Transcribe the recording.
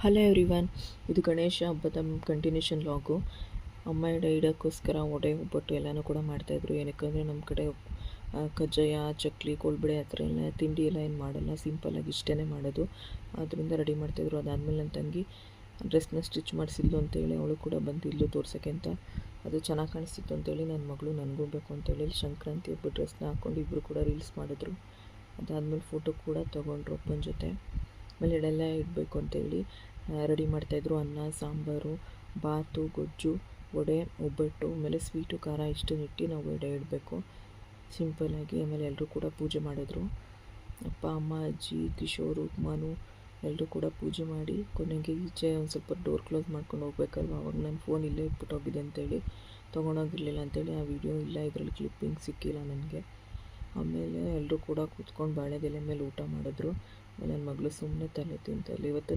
Hello everyone, ಇದು ಗಣೇಶ ಹಬ್ಬದ continuation ಲಾಗು. ಅಮ್ಮ ಇಡೋಕ್ಕೋಸ್ಕರ ಒಡೆ ಒಬ್ಬಟ್ಟು ಎಲ್ಲನೂ ಕೂಡ ಮಾಡ್ತಾಯಿದ್ರು. ಏನಕ್ಕಂದರೆ ನಮ್ಮ ಕಡೆ ಕಜ್ಜಾಯ, ಚಕ್ಲಿ, ಕೋಳ್ಬಳೆ ಆ ಥರ ಎಲ್ಲ ತಿಂಡಿ ಎಲ್ಲ ಏನು ಮಾಡಲ್ಲ, ಸಿಂಪಲ್ಲಾಗಿ ಇಷ್ಟೇ ಮಾಡೋದು. ಅದರಿಂದ ರೆಡಿ ಮಾಡ್ತಾಯಿದ್ರು. ಅದಾದಮೇಲೆ ನನ್ನ ತಂಗಿ ಡ್ರೆಸ್ನ ಸ್ಟಿಚ್ ಮಾಡಿಸಿದ್ಲು ಅಂತೇಳಿ ಅವಳು ಕೂಡ ಬಂದಿದ್ಲು ತೋರ್ಸೋಕ್ಕೆ ಅಂತ. ಅದು ಚೆನ್ನಾಗಿ ಕಾಣಿಸ್ತಿತ್ತು ಅಂತೇಳಿ ನನ್ನ ಮಗಳು ನನಗೂ ಬೇಕು ಅಂತೇಳಿ ಸಂಕ್ರಾಂತಿ ಹಬ್ಬದ ಡ್ರೆಸ್ನ ಹಾಕ್ಕೊಂಡು ಇಬ್ಬರು ಕೂಡ ರೀಲ್ಸ್ ಮಾಡಿದ್ರು. ಅದಾದಮೇಲೆ ಫೋಟೋ ಕೂಡ ತೊಗೊಂಡ್ರು ಅಪ್ಪನ ಜೊತೆ. ಆಮೇಲೆ ಎಡೆಲ್ಲ ಇಡಬೇಕು ಅಂತೇಳಿ ರೆಡಿ ಮಾಡ್ತಾಯಿದ್ರು. ಅನ್ನ, ಸಾಂಬಾರು, ಬಾತು, ಗೊಜ್ಜು, ವಡೆ, ಒಬ್ಬಟ್ಟು, ಆಮೇಲೆ ಸ್ವೀಟು, ಖಾರ ಇಷ್ಟನ್ನು ಇಟ್ಟು ನಾವು ಎಡೆ ಇಡಬೇಕು ಸಿಂಪಲ್ಲಾಗಿ. ಆಮೇಲೆ ಎಲ್ಲರೂ ಕೂಡ ಪೂಜೆ ಮಾಡಿದ್ರು. ಅಪ್ಪ, ಅಮ್ಮ, ಅಜ್ಜಿ, ಕಿಶೋರು, ಉಪ್ಮಾನು ಎಲ್ಲರೂ ಕೂಡ ಪೂಜೆ ಮಾಡಿ ಕೊನೆಗೆ ಈಚೆ ಒಂದು ಸ್ವಲ್ಪ ಡೋರ್ ಕ್ಲೋಸ್ ಮಾಡ್ಕೊಂಡು ಹೋಗ್ಬೇಕಲ್ವ. ಅವಾಗ ನನ್ನ ಫೋನ್ ಇಲ್ಲೇ ಇಟ್ಬಿಟ್ಟು ಹೋಗಿದೆ ಅಂತೇಳಿ ತೊಗೊಂಡೋಗಿರಲಿಲ್ಲ ಅಂತೇಳಿ ಆ ವಿಡಿಯೋ ಇಲ್ಲ, ಇದರಲ್ಲಿ ಕ್ಲಿಪ್ಪಿಂಗ್ ಸಿಕ್ಕಿಲ್ಲ ನನಗೆ. ಆಮೇಲೆ ಎಲ್ಲರೂ ಕೂಡ ಕೂತ್ಕೊಂಡು ಬಾಳೆದೆಲೆ ಮೇಲೆ ಊಟ ಮಾಡಿದ್ರು. ನನ್ನ ಮಗಳು ಸುಮ್ಮನೆ ತಲೆ ತಿಂತಾಯಿಲ್ಲ. ಇವತ್ತು